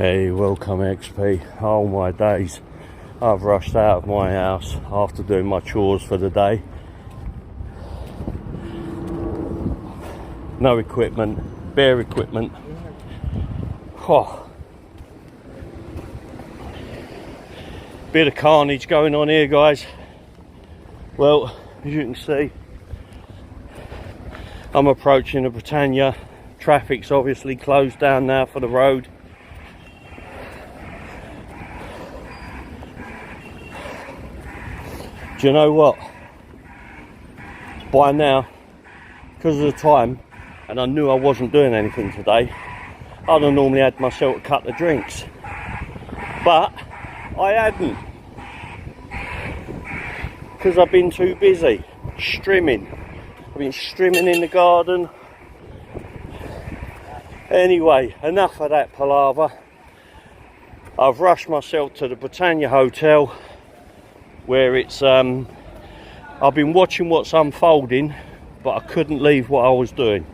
Hey, welcome XP. Oh my days, I've rushed out of my house after doing my chores for the day. No equipment, bare equipment. Oh. Bit of carnage going on here, guys. Well, as you can see, I'm approaching the Britannia. Traffic's obviously closed down now for the road. Do you know what? By now, because of the time, and I knew I wasn't doing anything today, I'd have normally had myself a couple of drinks. But I hadn't. Because I've been too busy strimming. I've been strimming in the garden. Anyway, enough of that palaver. I've rushed myself to the Britannia Hotel, where it's I've been watching what's unfolding, but I couldn't leave what I was doing.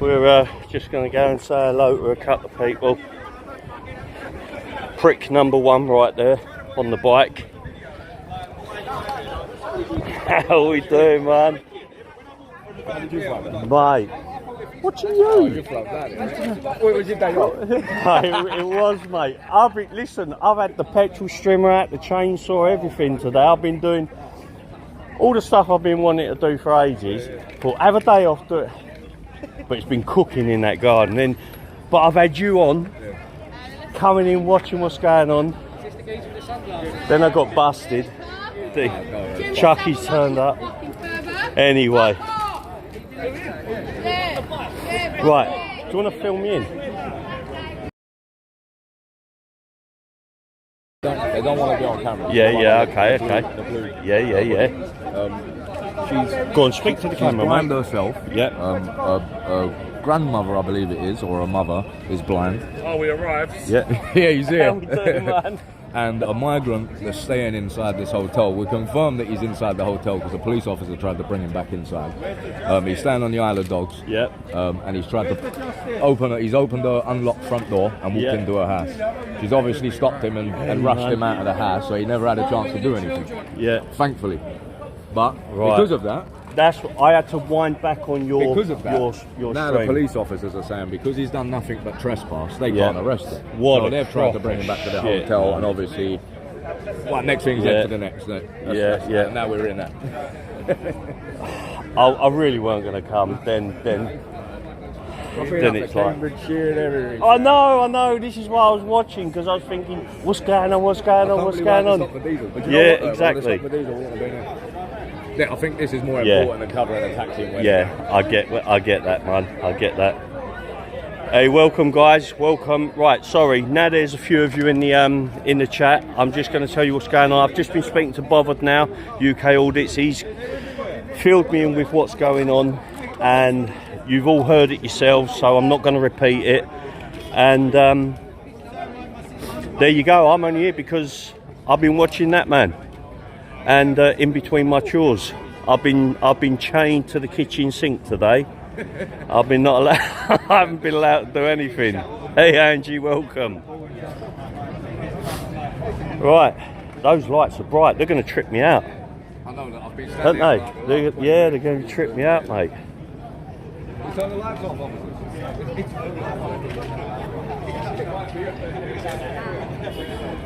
We're just going to go and say hello to a couple of people. Prick number one right there on the bike. How are we doing, man? Mate, what are you? It was, mate. I've had the petrol strimmer out, the chainsaw, everything today. I've been doing all the stuff I've been wanting to do for ages. But have a day off, do it. But it's been cooking in that garden. But I've had you on, coming in, watching what's going on. Then I got busted. Chucky's turned up. Anyway. Right, do you want to film me in? They don't want to be on camera. Yeah, okay. Yeah. She's Go on, speak to the camera, blind mate. herself. Yeah. A grandmother, I believe it is, or a mother, is blind. Oh, we arrived. Yeah, yeah, he's here. How we doing, man? And a migrant that's staying inside this hotel. We confirmed that he's inside the hotel because a police officer tried to bring him back inside. He's staying on the Isle of Dogs. Yep. And he's tried to he's opened the unlocked front door and walked into her house. She's obviously stopped him and rushed him out of the house, so he never had a chance to do anything. Yeah. Thankfully. But Right. because of that, That's what I had to wind back on your because of that, your now stream. the police officers are saying because he's done nothing but trespass, they Yeah. can't arrest him. What so a they've tried to proper bring him back to the shit, hotel, man. and obviously, next thing's Yeah. head to the next. Yeah. Now we're in that. I really weren't going to come. Then it's like. I know. This is why I was watching, because I was thinking, what's going on? Yeah, exactly. Yeah, I think this is more important than covering a taxi and waiting. Yeah, I get that, man. I get that. Hey, welcome, guys. Welcome. Right, sorry. Now there's a few of you in the chat. I'm just going to tell you what's going on. I've just been speaking to Bothered now, UK Audits. He's filled me in with what's going on, and you've all heard it yourselves, so I'm not going to repeat it. And there you go. I'm only here because I've been watching that man. And in between my chores, I've been chained to the kitchen sink today. I've been not allowed. I haven't been allowed to do anything. Hey Angie, welcome. Right, those lights are bright. They're going to trip me out, I know that I've been don't they? They're going to trip me out, mate. Turn the lights off, officers.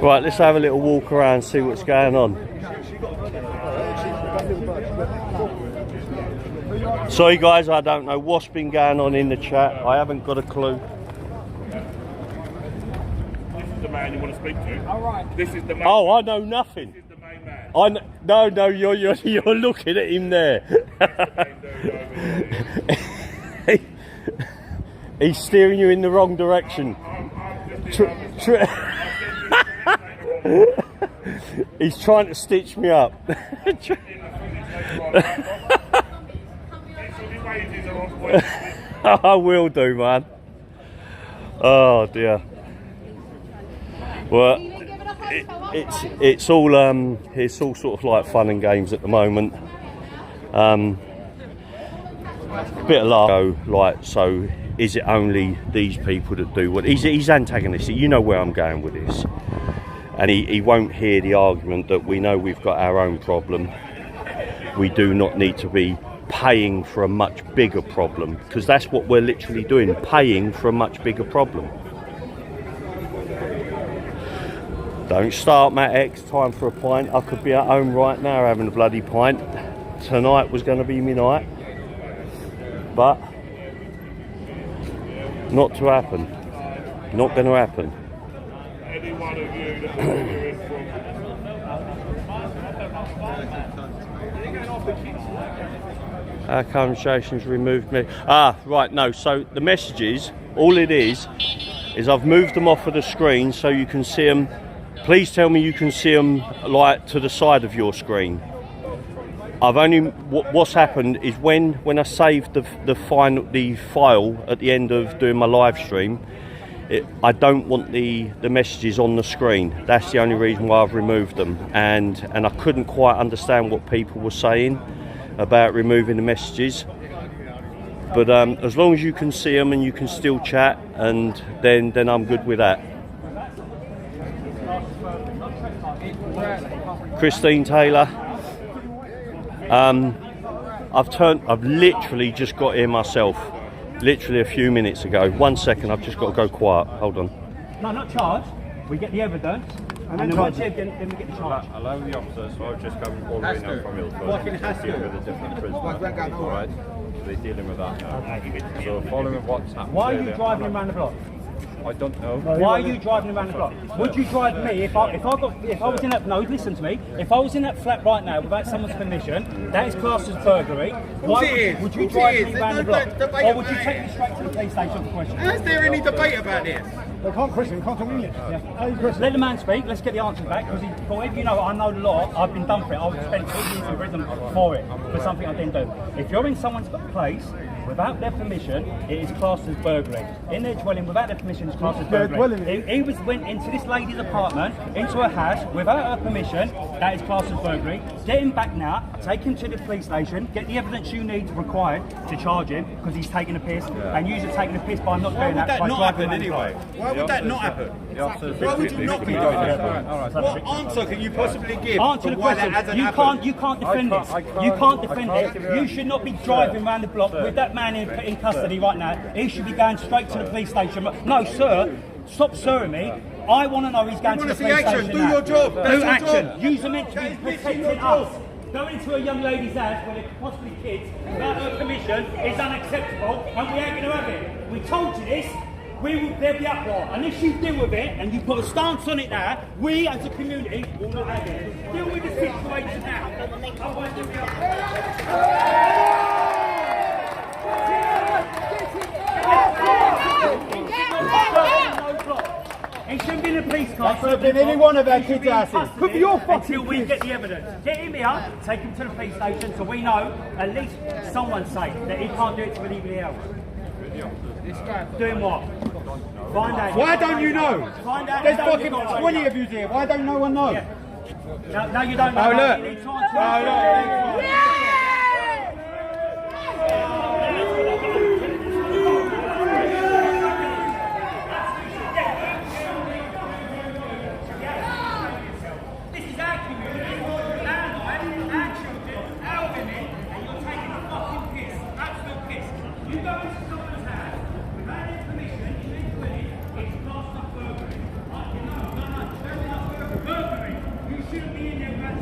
Right, let's have a little walk around and see what's going on. Sorry guys, I don't know what's been going on in the chat. I haven't got a clue. This is the man you want to speak to. All right. This is the man. Oh, I know nothing. This is the main man. No, you're looking at him there. He's steering you in the wrong direction. He's trying to stitch me up. I will do, man. Oh dear. Well, it's all sort of like fun and games at the moment. Bit of laugh. Like, so is it only these people that do what? He's antagonistic. You know where I'm going with this. And he won't hear the argument that we know we've got our own problem. We do not need to be paying for a much bigger problem, because that's what we're literally doing, paying for a much bigger problem. Don't start, Matt X. Time for a pint. I could be at home right now having a bloody pint. Tonight was going to be my night, but not to happen. Not going to happen. Any one of you that are viewing from... Our conversations removed me. Ah, right, no, so the messages, all it is I've moved them off of the screen so you can see them. Please tell me you can see them like to the side of your screen. I've only, what's happened is when I saved the file at the end of doing my live stream, I don't want the messages on the screen. That's the only reason why I've removed them. And I couldn't quite understand what people were saying about removing the messages. But as long as you can see them and you can still chat, and then I'm good with that. Christine Taylor. I've literally just got here myself. Literally a few minutes ago. 1 second, I've just got to go quiet. Hold on. No, not charged. We get the evidence, and then once you then we get the charge. Allow the officers, so I've just come all the way now from Ilford to deal with a different prisoner. Alright? So they're dealing with that now. So following what's happened. Why are you driving around the block? I don't know. Why are you driving around the block? Would you drive me if I was in that? No, listen to me. If I was in that flat right now without someone's permission, that is classed as burglary. Why would you drive me around the block, or would you take me straight to the police station for questioning? Is there any debate about this? They can't question, can't come in yet. Yeah. Let the man speak. Let's get the answers back, because for whatever you know, I know the law. I've been done for it. I've spent 2 years in prison for it, for something I didn't do. If you're in someone's place without their permission, it is classed as burglary. In their dwelling without their permission, it's classed as burglary. He went into this lady's apartment, into her house without her permission. That is classed as burglary. Get him back now. Take him to the police station. Get the evidence you need required to charge him, because he's taking a piss, and you're taking a piss by not doing that. Why would that not happen anyway? Why would that not happen? Why would you not be doing that? What answer can you possibly give? Answer the question. You can't defend this. You can't defend it. You should not be driving around the block with that man in custody right now. He should be going straight to the police station. No, sir. Stop sirring me. I want to know he's going to the police station. Do your job. Do action. You're meant to be protecting us. Going into a young lady's house where there could possibly kids without her permission is unacceptable, and we ain't going to have it. We told you this. There'll be uproar. Unless you deal with it and you put a stance on it now, we as a community will not have it. Deal with the situation now. Otherwise there'll be uproar. He shouldn't be in a police car. That could have been any one of our kids' houses. Could be your fucking until we get the evidence. Get him here, take him to the police station, so we know at least someone's safe that he can't do it to anybody else. Doing what? Find out. Why don't you know? Find out. There's fucking 20 of you here. Why don't no one know? Yeah. No, you don't know. Oh, look. You need to answer. This is our community, our life, our children, our women, and you're taking a fucking piss, absolute piss. You go into someone's house without their permission, illegally, it's classed as burglary. No, burglary. You shouldn't be in there without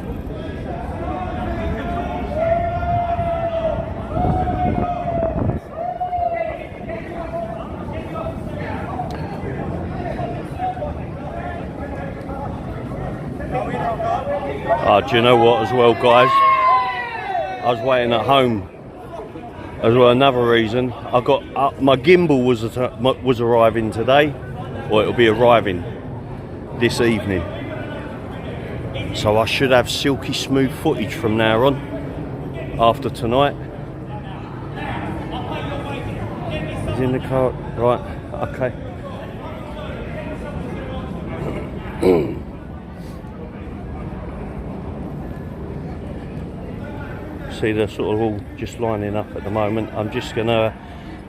Do you know what as well, guys? I was waiting at home as well. Another reason, I got my gimbal was arriving today, or it'll be arriving this evening. So I should have silky smooth footage from now on, after tonight. He's in the car, right? Okay. See, they're sort of all just lining up at the moment. I'm just gonna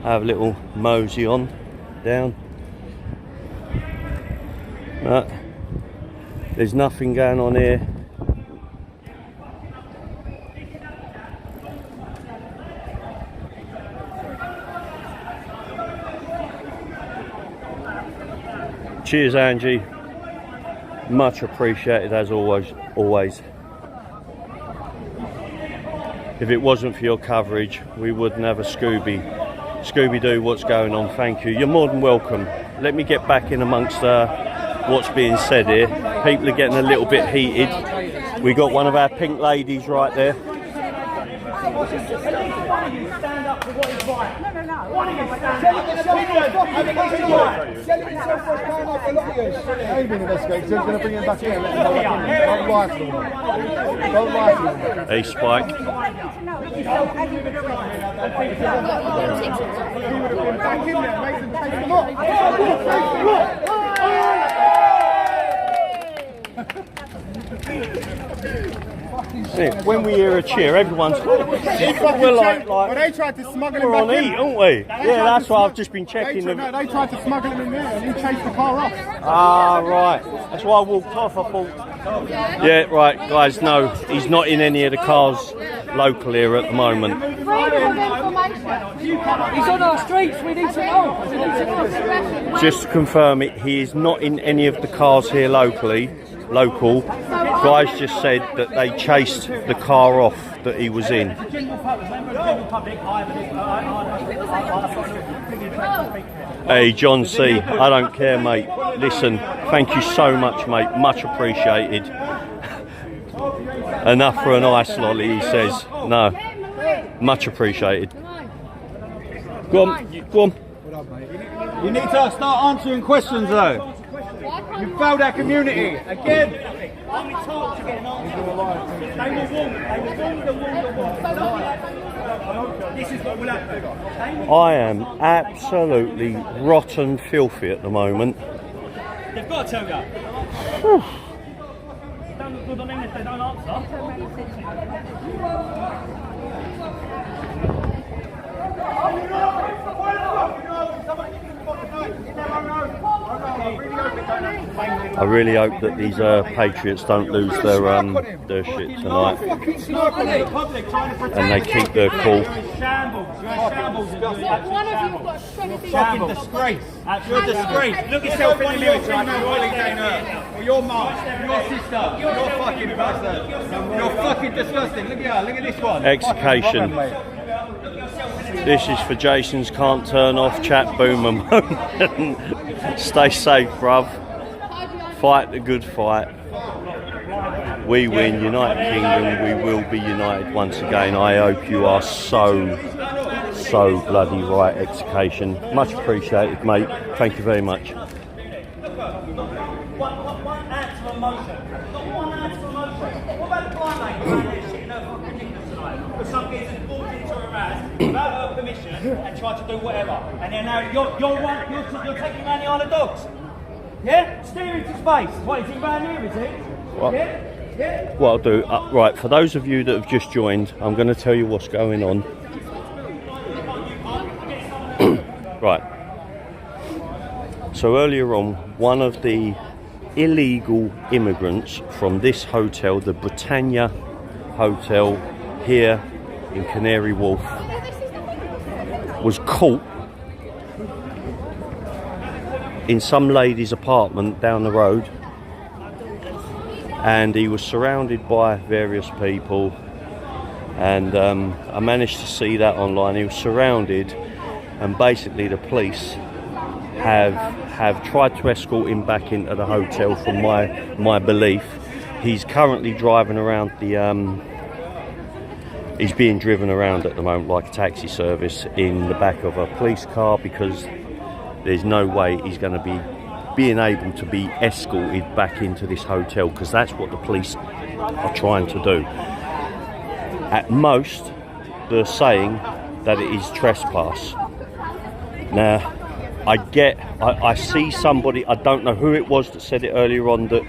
have a little mosey on down. There's nothing going on here. Cheers, Angie. Much appreciated as always. If it wasn't for your coverage, we wouldn't have a Scooby-Doo, what's going on? Thank you. You're more than welcome. Let me get back in amongst what's being said here. People are getting a little bit heated. We got one of our pink ladies right there. Stand up for what is right. No, no, no. One of you stand up. They've been investigated, so he's going to bring him back in and let him go back in. Don't lie to them. Hey, Spike. He would have been back in there, made them take them off. Yeah, when we hear a cheer, everyone's we're like Well, they tried to smuggle him we're on back E, in. aren't we? Yeah, that's why I've just been checking They them. tried to smuggle him in there and he chased the car off. Ah, right. That's why I walked off. I thought. Yeah, right, guys. No, he's not in any of the cars local here at the moment. Freedom of information. He's on our streets, we need to know. We need to know. Just to confirm it, he is not in any of the cars here local. Guys just said that they chased the car off that he was in. Hey, John C, I don't care, mate. Listen, thank you so much, mate. Much appreciated. Enough for an ice lolly, he says. No, much appreciated. Go on, go on. You need to start answering questions though. You failed our community again. I am absolutely rotten filthy at the moment. They've got to tell you. Don't look good on them if they don't answer. I really hope that these Patriots don't lose their shit tonight, and they keep their cool. One of you got shredded. Fucking disgrace. You're a disgrace. Look yourself in the mirror trying to Or your mum, your sister, you're fucking bastard. You're fucking disgusting. Look at her, look at this one. Execution. This is for Jason's can't turn off chat boomer moment. Stay safe, bruv. Fight the good fight. We win, United Kingdom, we will be united once again. I hope you are so bloody right, Execution. Much appreciated, mate. Thank you very much. One ounce of emotion. Not 1 ounce of emotion. What about the blind lady? Some kids have walked into her house without her permission and tried to do whatever. And then now you're taking around the Isle of Dogs. Yeah? Steer into space. What, is he round here, is he? What? Yeah? Yeah? What I'll do, right, for those of you that have just joined, I'm going to tell you what's going on. Right. So earlier on, one of the illegal immigrants from this hotel, the Britannia Hotel here in Canary Wharf, was caught in some lady's apartment down the road, and he was surrounded by various people, and I managed to see that online. He was surrounded, and basically the police have tried to escort him back into the hotel. From my belief, he's currently driving around he's being driven around at the moment like a taxi service in the back of a police car, because there's no way he's going to be being able to be escorted back into this hotel, because that's what the police are trying to do. At most, they're saying that it is trespass. Now, I see somebody, I don't know who it was that said it earlier on, that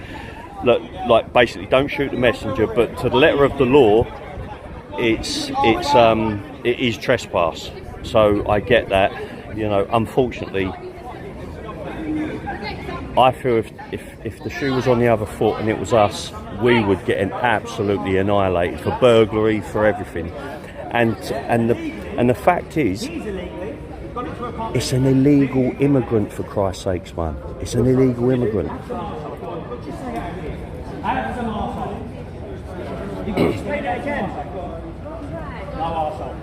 like basically don't shoot the messenger, but to the letter of the law, it is trespass. So I get that. You know, unfortunately, I feel if the shoe was on the other foot and it was us, we would get absolutely annihilated for burglary, for everything. And the fact is, it's an illegal immigrant, for Christ's sakes, man. It's an illegal immigrant. You can just read that again. No arsehole.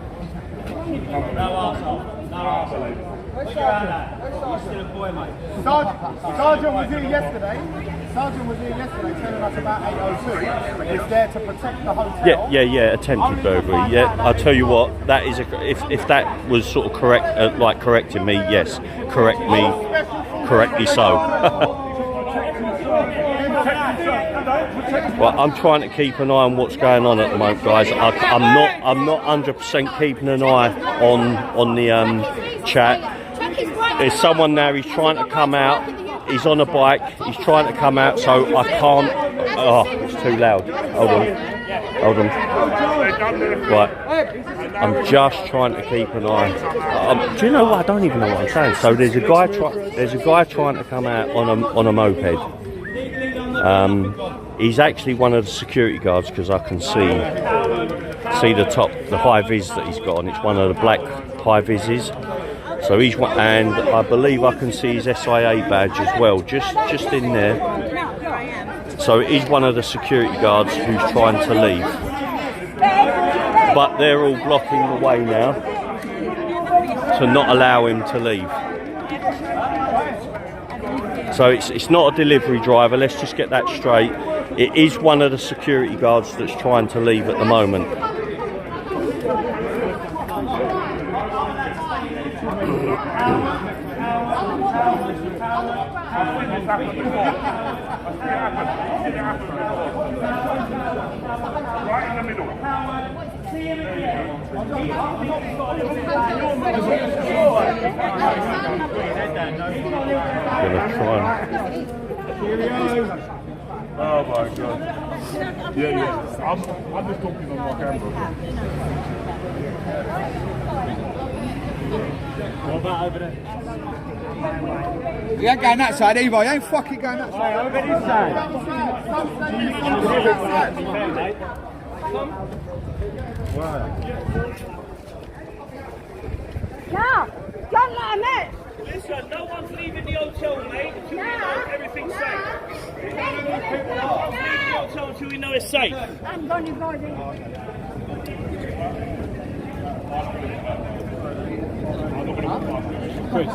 No arsehole. No arsehole. What's that? You're still a boy, mate. Sergeant was here yesterday. Sergeant was here yesterday telling us about 802. It's there to protect the hotel. Yeah. Attempted burglary. Yeah, I'll tell you what. That is if that was sort of correct, like correcting me. Yes, correctly so. Well, I'm trying to keep an eye on what's going on at the moment, guys. I'm not 100% keeping an eye on the chat. There's someone now. He's trying to come out. He's on a bike. He's trying to come out, so I can't. Oh, it's too loud. Hold on. Right. I'm just trying to keep an eye. Do you know what? I don't even know what I'm saying. So there's a guy trying to come out on a moped. He's actually one of the security guards because I can see the high vis that he's got on. It's one of the black high vises. So he's one, and I believe I can see his SIA badge as well, just in there. So he's one of the security guards who's trying to leave. But they're all blocking the way now to not allow him to leave. So it's not a delivery driver, let's just get that straight. It is one of the security guards that's trying to leave at the moment. Right in the middle. Gonna try and... Oh my God. Yeah. I'm just talking on my camera. What about over there? You ain't going that side either. You ain't fucking going that side. Over this side. Yeah, don't let him in. Listen, no one's leaving the hotel, mate, until we know everything's safe. No one's leaving the hotel until we know it's safe. I'm going to go there. Chris.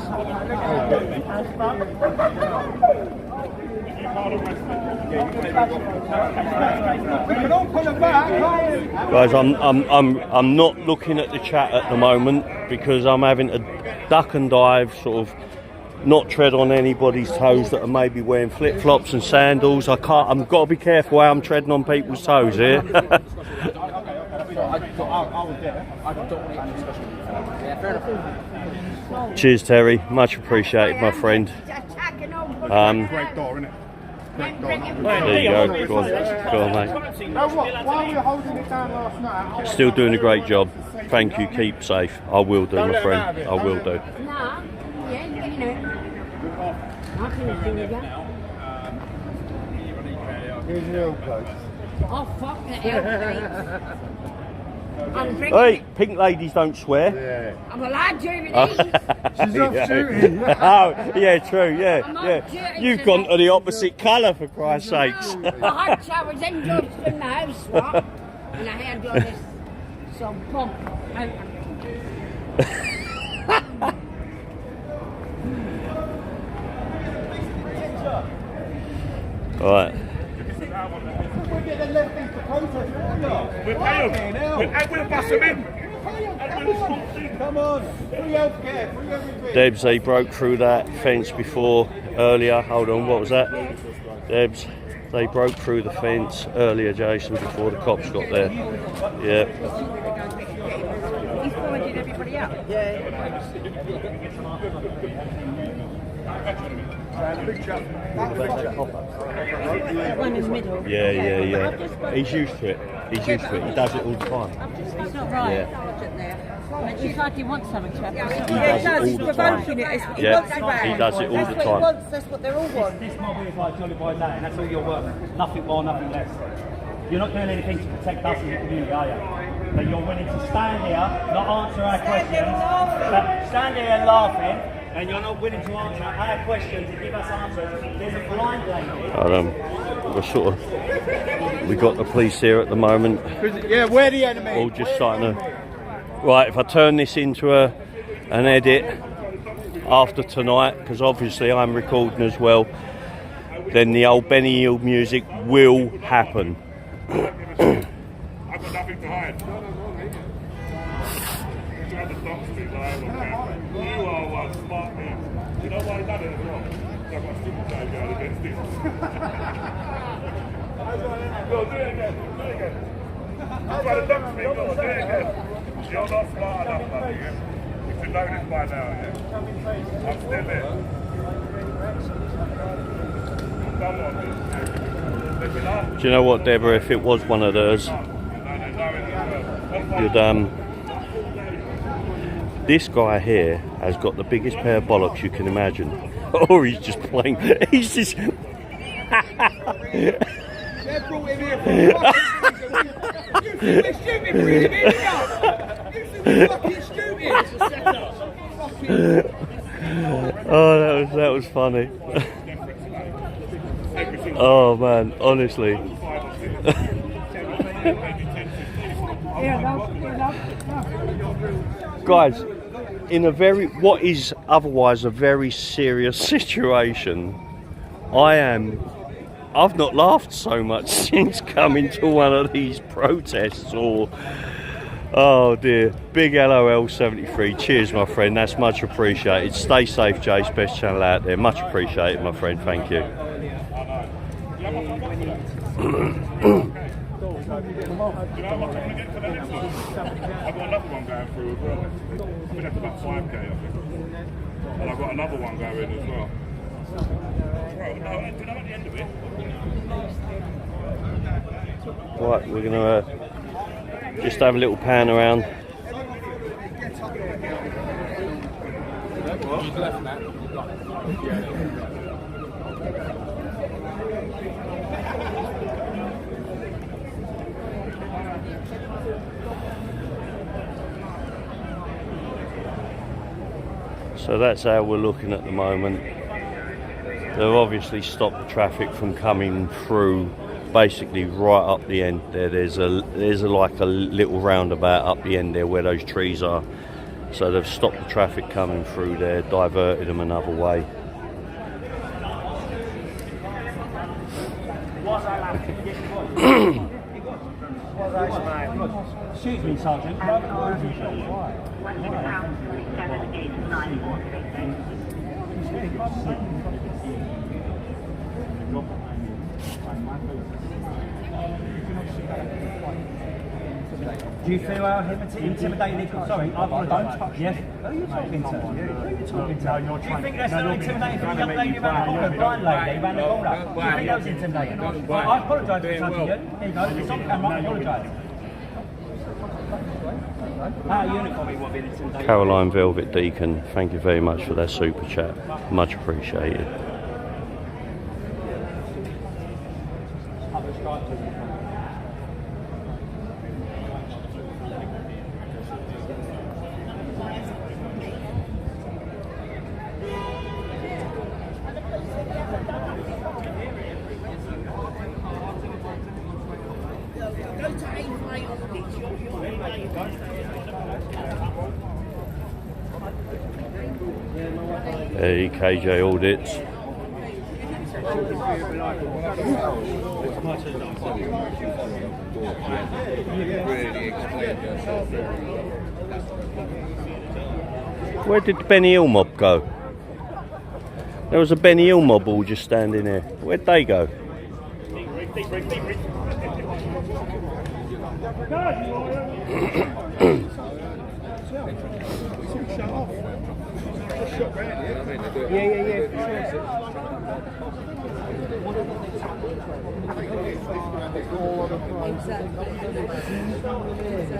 Guys, I'm not looking at the chat at the moment because I'm having to duck and dive, sort of not tread on anybody's toes that are maybe wearing flip-flops and sandals. I've got to be careful how I'm treading on people's toes here. Cheers, Terry. Much appreciated, my friend. Great door, innit? There you go. Go on, mate. While we were holding it down last night, Still doing a great job. Thank you. Keep safe. I will do, my friend. I will do. here's the old place. Oh, fuck the hell, I'm drinking. Hey, pink ladies don't swear. Yeah. I'm allowed to eat. She's off shooting. Oh, yeah, true, yeah. shooting You've gone to the opposite colour, for Christ's sakes. I had showers in just in the house, what? And I had all this, so bump out. Right. We'll pay them. We'll bust them in. Come on. Free healthcare. Free everything. Debs, they broke through that fence before, earlier. Hold on, what was that? Debs, they broke through the fence earlier, Jason, before the cops got there. Yeah. He's pointed everybody out. Yeah. He's used to it. He's used to it. He does it all the time. That's not right. Yeah. It's like he wants something to happen. He does it all the time. Yeah, he does it all the time. That's what they all want. This mob is like Jolly Boy Day, and that's all you're worth. Nothing more, nothing less. You're not doing anything to protect us as a community, are you? But you're willing to stand here, not answer our questions, but stand here and laughing, and you're not willing to answer our questions and give us answers. There's a blind lady. We're sort of, we got the police here at the moment. Yeah, we're the enemy. All just starting to. Right, if I turn this into an edit after tonight, because obviously I'm recording as well, then the old Benny Hill music will happen. I've got nothing to hide. You have the dogs to lie on camera. You are one smart man. You know why I done it as well? So I've got a stupid guy going against this. Go, do it again. Do it again. You try to dox me, go, do it again. You're not smart enough, buddy, yeah? You should know this by now, yeah? I'm still there. Come on, Do you know what, Deborah? If it was one of theirs, you'd this guy here has got the biggest pair of bollocks you can imagine. Or he's just plain. He's just. They brought him here for you think we're stupid, bring him here, you think we're fucking stupid. Oh, that was funny. Oh man, honestly. Guys, in what is otherwise a very serious situation, I've not laughed so much since coming to one of these protests or, oh dear. Big LOL 73, cheers my friend, that's much appreciated. Stay safe, Jace, best channel out there, much appreciated my friend, thank you. I've got another one going through as well. I think that's about 5k, I think. And I've got another one going as well. Right, no, at the end of it. Right, we're going to just have a little pan around. So that's how we're looking at the moment. They've obviously stopped the traffic from coming through basically right up the end there. There's like a little roundabout up the end there where those trees are. So they've stopped the traffic coming through there, diverted them another way. Excuse me, Sergeant. Do you feel how intimidating? Sorry, I apologise. Yes. Who are you talking to? Who are you talking to? Do you think that's not intimidating for the young lady around the corner, blind lady around the corner? Do you think that was intimidating? I apologise for touching you. There you go. It's on camera. I apologise. Caroline Velvet Deacon, thank you very much for that super chat. Much appreciated. Hey, KJ Audits. Where did the Benny Hill mob go? There was a Benny Hill mob all just standing there. Where'd they go?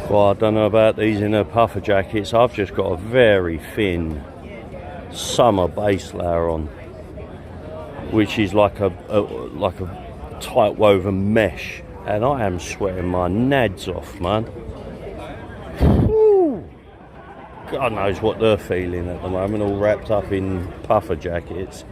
Well, I don't know about these inner puffer jackets. I've just got a very thin summer base layer on, which is like a tight woven mesh, and I am sweating my nads off, man. Whew. God knows what they're feeling at the moment, all wrapped up in puffer jackets.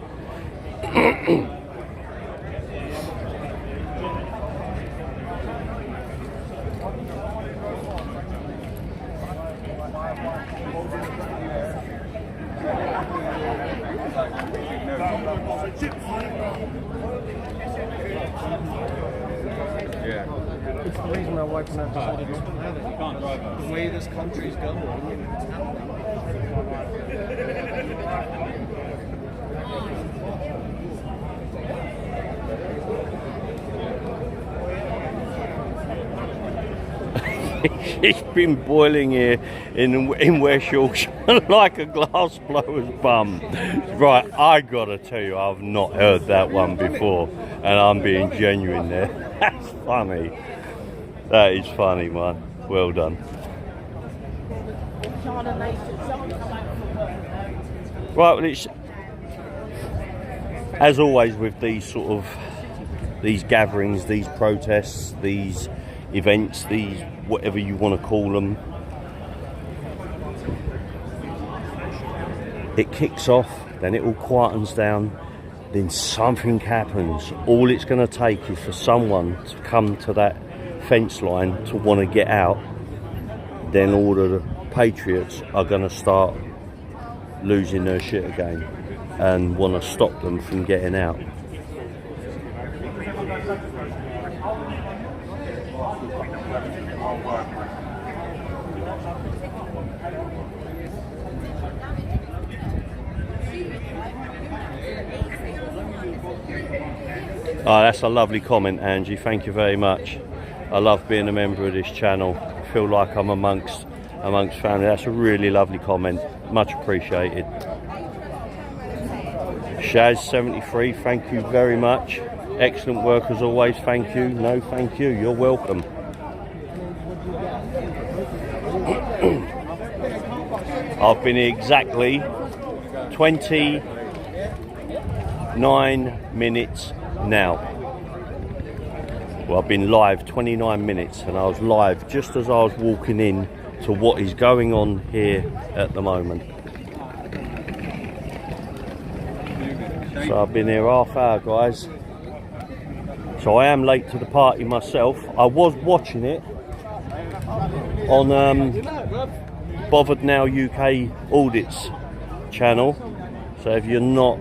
It's the reason my wife and I decided not to have it. You can't drive it. The way this country's going, it's happening. It's been boiling here in West Yorkshire like a glass blower's bum. Right, I gotta tell you, I've not heard that one before, and I'm being genuine there. That's funny. That is funny, man. Well done. Right, well, it's as always with these these gatherings, these protests, these events, these whatever you want to call them. It kicks off, then it all quietens down, then something happens. All it's going to take is for someone to come to that fence line to want to get out. Then all of the patriots are going to start losing their shit again and want to stop them from getting out. Oh, that's a lovely comment, Angie. Thank you very much. I love being a member of this channel. I feel like I'm amongst family. That's a really lovely comment. Much appreciated. Shaz73, thank you very much. Excellent work as always. Thank you. No, thank you. You're welcome. I've been here exactly 29 minutes now. Well, I've been live 29 minutes, and I was live just as I was walking in to what is going on here at the moment. So I've been here half hour, guys. So I am late to the party myself. I was watching it on Bothered Now UK Audits channel. So if you're not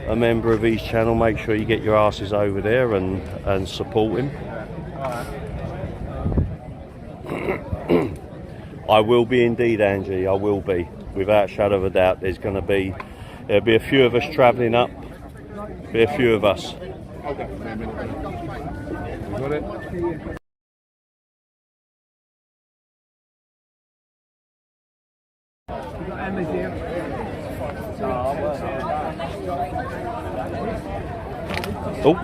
a member of his channel, make sure you get your asses over there and support him. I will be indeed, Angie. I will be, without a shadow of a doubt. There'll be a few of us travelling up. Be a few of us. Got it. Oh.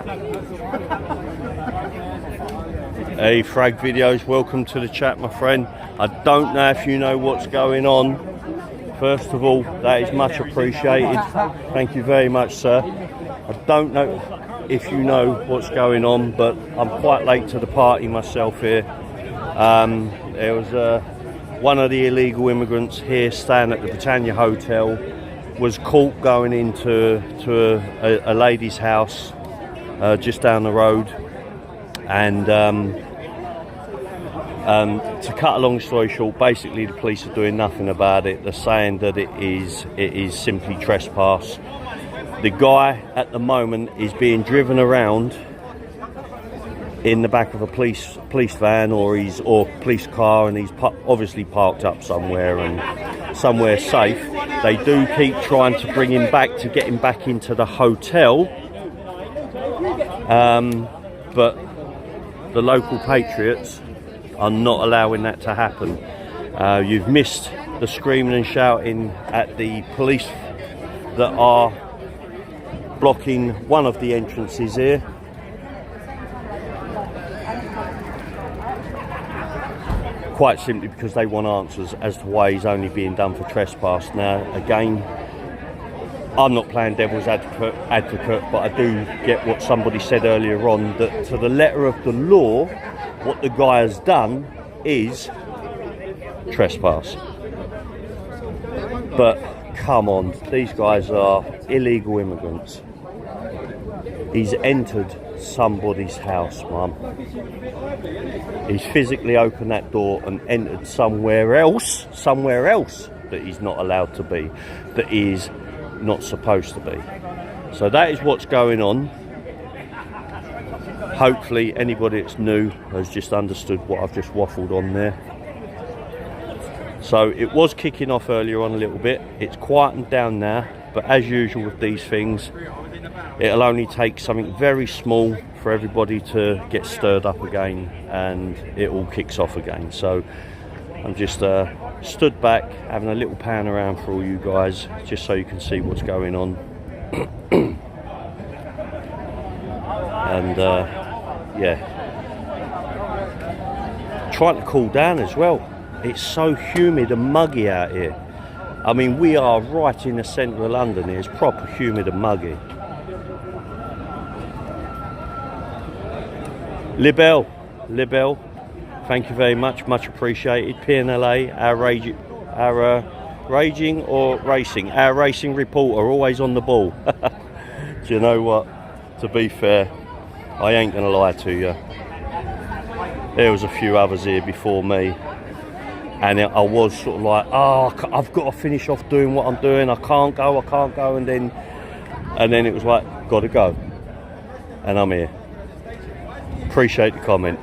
Hey, Frag Videos, welcome to the chat, my friend. I don't know if you know what's going on. First of all, that is much appreciated. Thank you very much, sir. I don't know if you know what's going on, but I'm quite late to the party myself here. There was one of the illegal immigrants here staying at the Britannia hotel was caught going into a lady's house just down the road, and to cut a long story short, basically the police are doing nothing about it. They're saying that it is simply trespass. The guy at the moment is being driven around in the back of a police van or police car, and he's obviously parked up somewhere and somewhere safe. They do keep trying to bring him back to get him back into the hotel, but the local patriots are not allowing that to happen. You've missed the screaming and shouting at the police that are blocking one of the entrances here. Quite simply because they want answers as to why he's only being done for trespass. Now, again, I'm not playing devil's advocate, but I do get what somebody said earlier on, that to the letter of the law, what the guy has done is trespass. But come on, these guys are illegal immigrants. He's entered somebody's house, mum. He's physically opened that door and entered somewhere else that he's not allowed to be, that he is not supposed to be. So that is what's going on. Hopefully anybody that's new has just understood what I've just waffled on there. So it was kicking off earlier on a little bit. It's quietened down now, but as usual with these things, it'll only take something very small for everybody to get stirred up again, and it all kicks off again. So I'm just stood back having a little pan around for all you guys, just so you can see what's going on. And yeah, trying to cool down as well. It's so humid and muggy out here. I mean, we are right in the centre of London here. It's proper humid and muggy. Libel, thank you very much, much appreciated. PNLA, our racing reporter, always on the ball. Do you know what? To be fair, I ain't gonna lie to you. There was a few others here before me, and I was sort of like, oh, I've got to finish off doing what I'm doing. I can't go, and then it was like, gotta go, and I'm here. Appreciate the comment.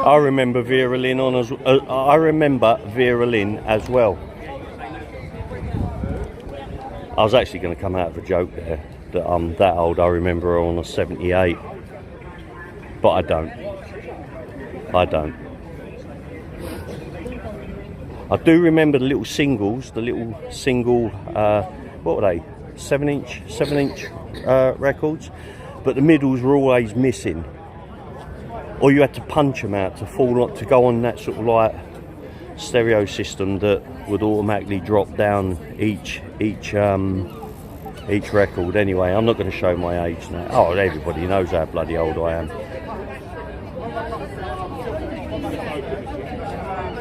I remember Vera Lynn as well. I was actually going to come out of a joke there that I'm that old. I remember her on a 78, but I don't. I do remember the little singles, what were they? 7-inch records, but the middles were always missing, or you had to punch them out to go on that sort of like stereo system that would automatically drop down each record. Anyway, I'm not going to show my age now. Oh, everybody knows how bloody old I am.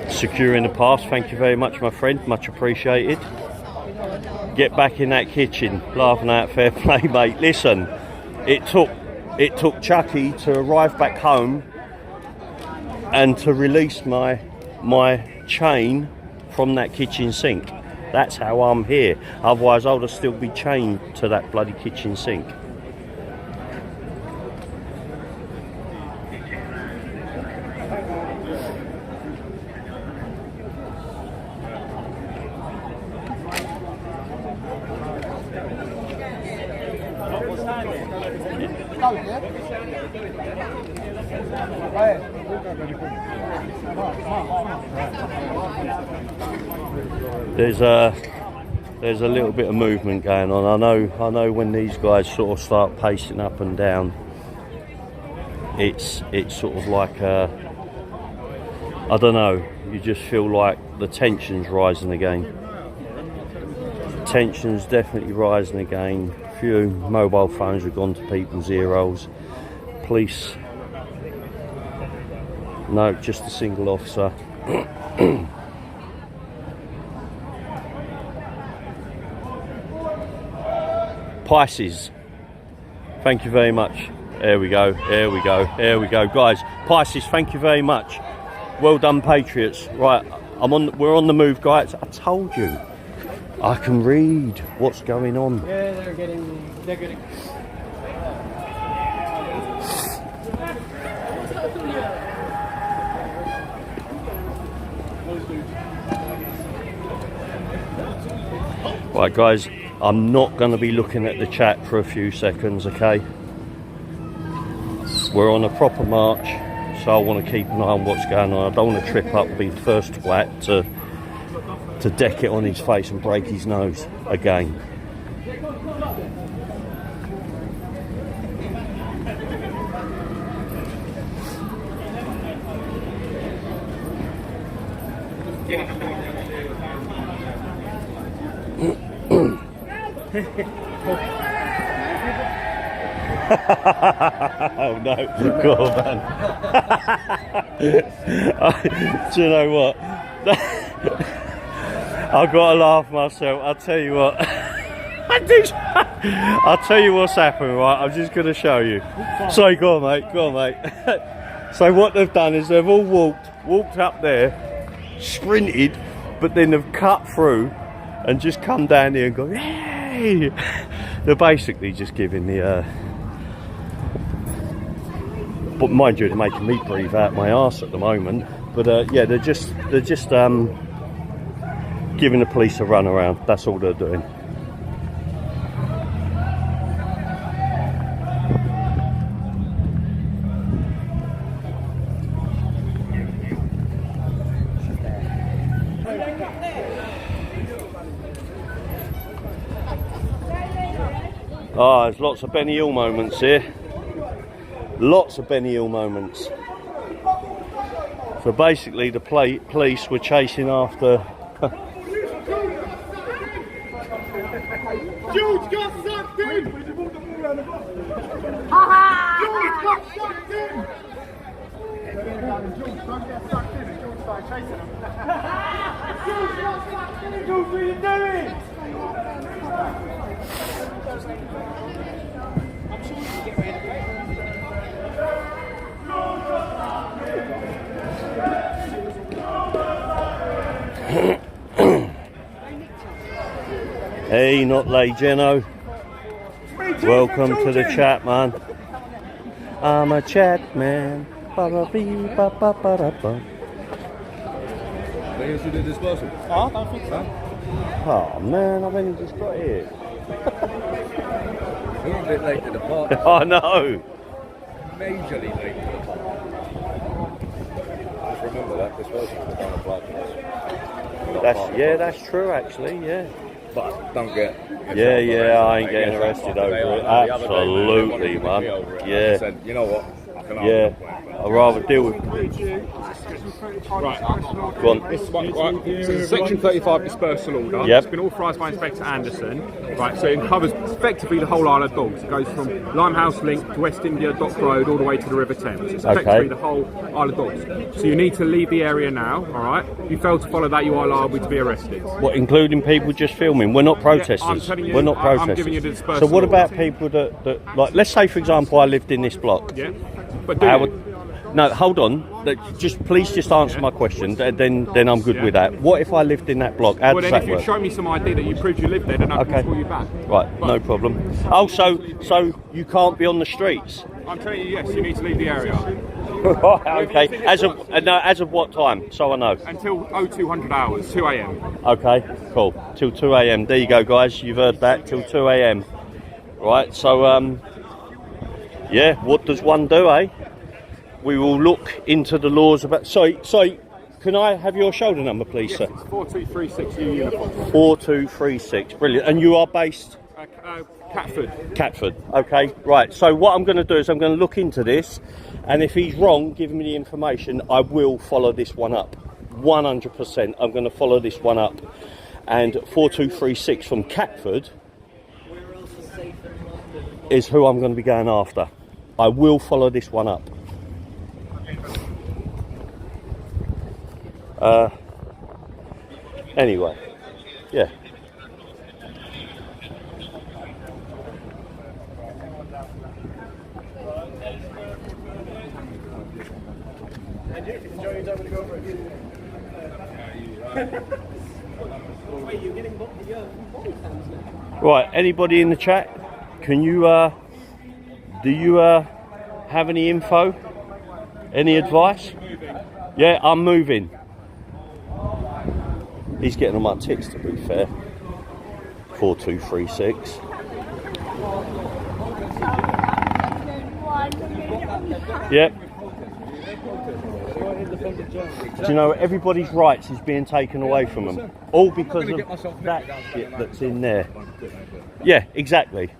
Securing the pass, thank you very much, my friend, much appreciated. Get back in that kitchen, laughing out, fair play, mate. Listen, it took Chucky to arrive back home and to release my chain from that kitchen sink. That's how I'm here. Otherwise, I would have still be chained to that bloody kitchen sink. There's a little bit of movement going on. I know when these guys sort of start pacing up and down, it's sort of like I don't know, you just feel like the tension's rising again. Tension's definitely rising again. A few mobile phones have gone to people's ear holes. Police, no, just a single officer. Pisces, thank you very much. There we go, guys. Pisces, thank you very much. Well done, Patriots. Right, we're on the move, guys. I told you, I can read what's going on. Yeah, they're getting. Right, guys, I'm not going to be looking at the chat for a few seconds, okay? We're on a proper march, so I want to keep an eye on what's going on. I don't want to trip up and be the first twat to deck it on his face and break his nose again. Oh no, go on, man. Do you know what? I've got to laugh myself. I'll tell you what. I'll tell you what's happened, right? I'm just going to show you. Sorry, go on, mate. Go on, mate. So what they've done is they've all walked up there, sprinted, but then they've cut through and just come down here and go, yay! They're basically just giving the... But mind you, they're making me breathe out my arse at the moment. But yeah, they're just giving the police a run around. That's all they're doing. Oh, there's lots of Benny Hill moments here. Lots of Benny Hill moments. So basically the police were chasing after... George got sucked in! George got sucked in! George, don't get sucked in, and George started chasing him. George got sucked in! George, what are you doing? I'm sure you can get rid of it. Hey, not late, Geno. Welcome to the chat, man. I'm a chat man. Ba-ba-bee-ba-ba-ba-da-ba. They used to do disposal. Oh, I don't think so. Oh man, I've only just got here. You're a bit late to the party. I know. Majorly late to the party. Just remember that disposal was down the block. That's true actually, yeah. But don't get... Yeah, I ain't getting arrested over it. Absolutely, man. Yeah. Said, you know what? Yeah, I'd rather deal with... Right. Go on. This is right. So it's a Section 35 dispersal order. Yep. It's been authorised by Inspector Anderson. Right, so it covers effectively the whole Isle of Dogs. It goes from Limehouse Link to West India Dock Road all the way to the River Thames. It's effectively the whole Isle of Dogs. So you need to leave the area now, alright? If you fail to follow that, you are liable to be arrested. What, including people just filming? We're not protesters. Yeah, I'm telling you, we're not protesters. I'm giving you the dispersal so what about order. people that, like, let's say for example I lived in this block. Yeah. But do you? No, hold on. Please just answer my question. Then I'm good with that. What if I lived in that block? How does that if you work? show me some ID that you prove you lived there, then I can call you back. Right, no problem. Oh, so you can't be on the streets? I'm telling you, yes. You need to leave the area. Okay. As of what time? So I know. Until 0200 hours, 2 a.m. Okay, cool. Till 2 a.m. There you go, guys. You've heard that. Till 2 a.m. Right. So yeah. What does one do, eh? We will look into the laws about... Sorry, can I have your shoulder number, please, yes, sir? It's 4236 uniform. 4236, brilliant. And you are based? Catford. Catford, okay. Right, so what I'm going to do is I'm going to look into this, and if he's wrong, giving me the information, I will follow this one up. 100%, I'm going to follow this one up. And 4236 from Catford is who I'm going to be going after. I will follow this one up. Anyway, yeah. Right, anybody in the chat? Can you, do you have any info? Any advice? Yeah, I'm moving. He's getting on my tits, to be fair. 4236. Yep. Do you know everybody's rights is being taken away from them? All because of that shit that's in there. Yeah, exactly.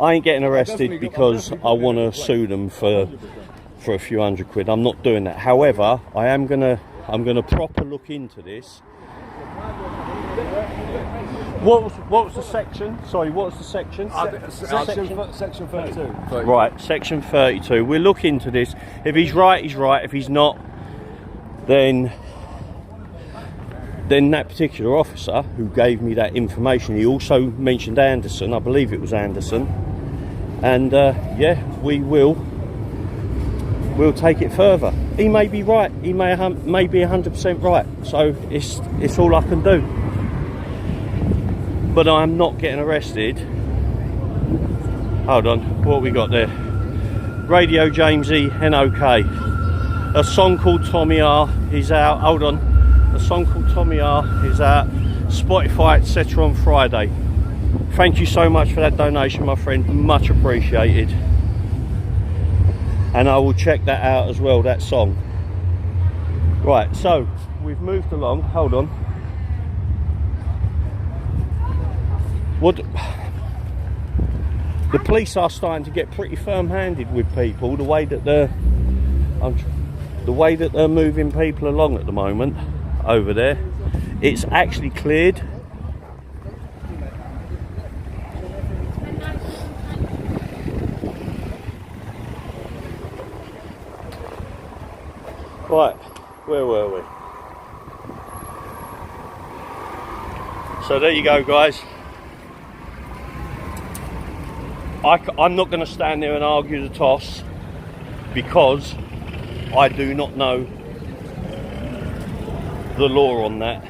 I ain't getting arrested because I want to sue them for a few £100. I'm not doing that. However, I'm gonna proper look into this. What was the section? Sorry, what was the section? Section 32. Right, section 32. We'll look into this. If he's right, he's right. If he's not, then that particular officer who gave me that information, he also mentioned Anderson. I believe it was Anderson. And yeah, we'll take it further. He may be right. He may be 100% right. So it's all I can do. But I'm not getting arrested. Hold on, what we got there? Radio Jamesy NOK. A song called Tommy R is out. Hold on. A song called Tommy R is out. Spotify, etc. on Friday. Thank you so much for that donation, my friend. Much appreciated. And I will check that out as well, that song. Right, so we've moved along. Hold on. The police are starting to get pretty firm-handed with people. The way that they're moving people along at the moment over there. It's actually cleared. Right, where were we? So there you go, guys. I'm not going to stand there and argue the toss because I do not know the law on that.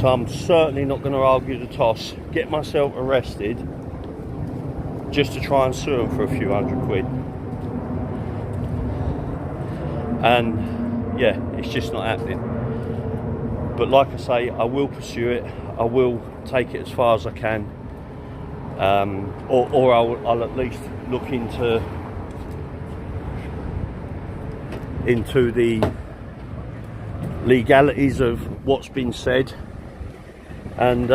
So I'm certainly not going to argue the toss, get myself arrested just to try and sue them for a few £100. And yeah, it's just not happening. But like I say, I will pursue it. I will take it as far as I can. Or I'll at least look into the legalities of what's been said, and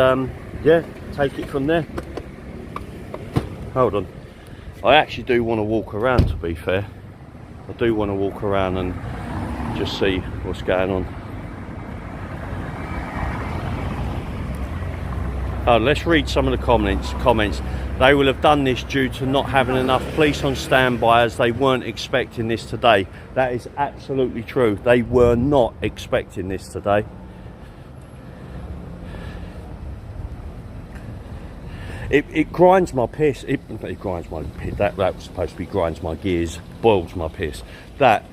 yeah, take it from there. Hold on, I actually do want to walk around, to be fair. I do want to walk around and just see what's going on. Let's read some of the comments. They will have done this due to not having enough police on standby, as they weren't expecting this today. That is absolutely true. They were not expecting this today. It grinds my piss. It grinds my piss. That was supposed to be grinds my gears, boils my piss. That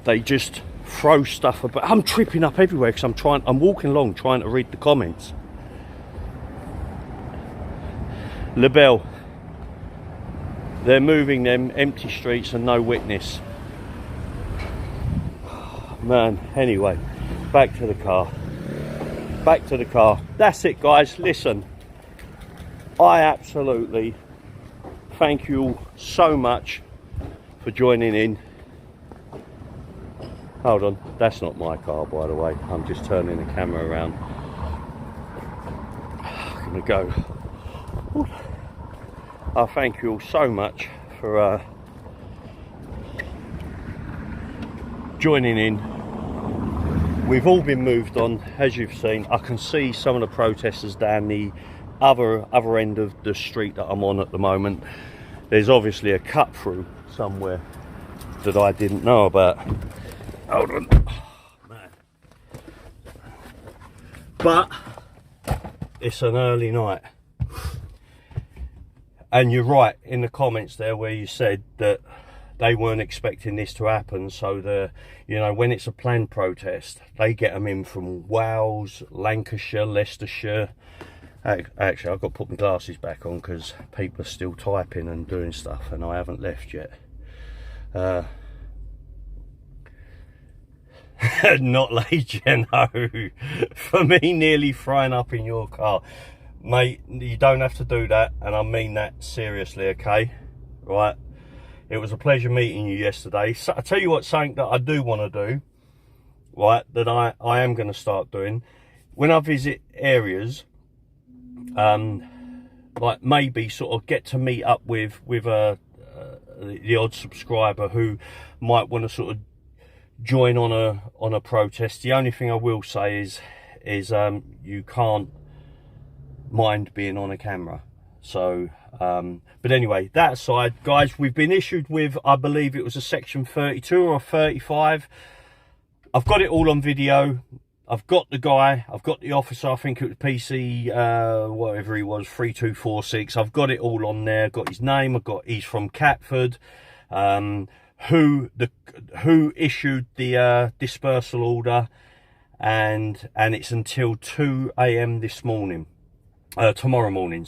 they just throw stuff about. I'm tripping up everywhere because I'm walking along trying to read the comments. LaBelle, they're moving them empty streets and no witness. Man, anyway, back to the car. That's it, guys. Listen, I absolutely thank you all so much for joining in. Hold on, that's not my car, by the way. I'm just turning the camera around. I'm gonna go. I thank you all so much for joining in. We've all been moved on, as you've seen. I can see some of the protesters down the other end of the street that I'm on at the moment. There's obviously a cut through somewhere that I didn't know about. Hold on, oh, man. But it's an early night. And you're right in the comments there where you said that they weren't expecting this to happen. So when it's a planned protest, they get them in from Wales, Lancashire, Leicestershire. Actually, I've got to put my glasses back on because people are still typing and doing stuff, and I haven't left yet. Not late, you know. For me, nearly frying up in your car. Mate, you don't have to do that, and I mean that seriously, okay? Right? It was a pleasure meeting you yesterday. So I tell you what, something that I do want to do, right, that I am going to start doing when I visit areas, like maybe sort of get to meet up with the odd subscriber who might want to sort of join on a protest. The only thing I will say is you can't mind being on a camera. So but anyway, that aside, guys, we've been issued with, I believe it was a section 32 or 35. I've got it all on video. I've got the guy, I've got the officer, I think it was PC whatever he was, 3246. I've got it all on there. Got his name, he's from Catford. Who issued the dispersal order, and it's until 2 AM this morning, tomorrow morning,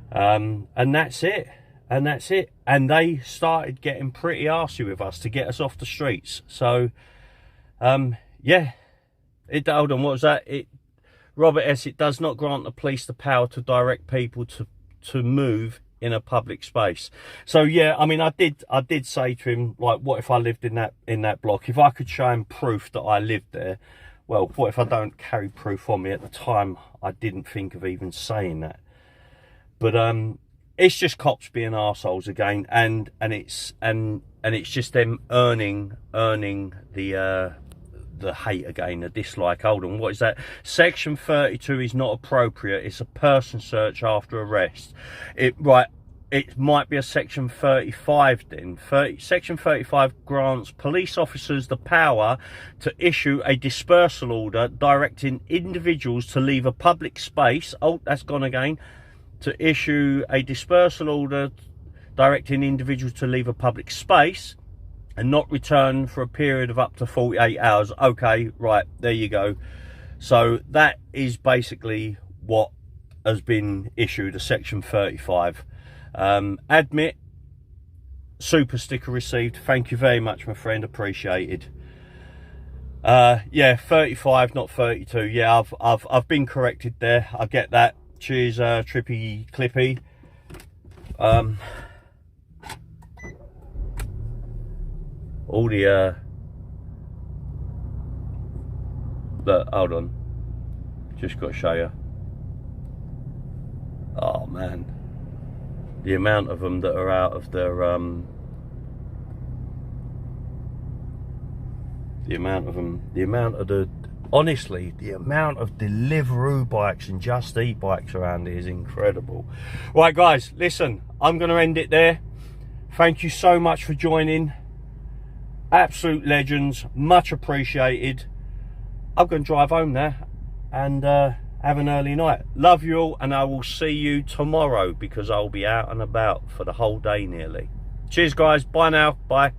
and that's it, and they started getting pretty arsey with us to get us off the streets. So yeah, hold on, what was that? Robert S, it does not grant the police the power to direct people to move in a public space. So yeah, I mean, I did say to him, like, what if I lived in that block? If I could show him proof that I lived there. Well, what if I don't carry proof on me? At the time, I didn't think of even saying that. But it's just cops being arseholes again, and it's just them earning the hate again, the dislike. Hold on, what is that? Section 32 is not appropriate. It's a person search after arrest. It might be a section 35 then. Section 35 grants police officers the power to issue a dispersal order directing individuals to leave a public space. Oh, that's gone again. To issue a dispersal order directing individuals to leave a public space and not return for a period of up to 48 hours. Okay, right, there you go. So that is basically what has been issued, a section 35. Admit, super sticker received. Thank you very much, my friend, appreciated. Yeah, 35, not 32. Yeah, I've been corrected there. I get that. Cheers, Trippy Clippy. All the look, hold on, just got to show you. Oh man, the amount of them that are out of their honestly, the amount of Deliveroo bikes and Just Eat bikes around here is incredible. Right guys, listen, I'm going to end it there. Thank you so much for joining. Absolute legends, much appreciated. I'm going to drive home now and have an early night. Love you all, and I will see you tomorrow because I'll be out and about for the whole day nearly. Cheers guys, bye now, bye.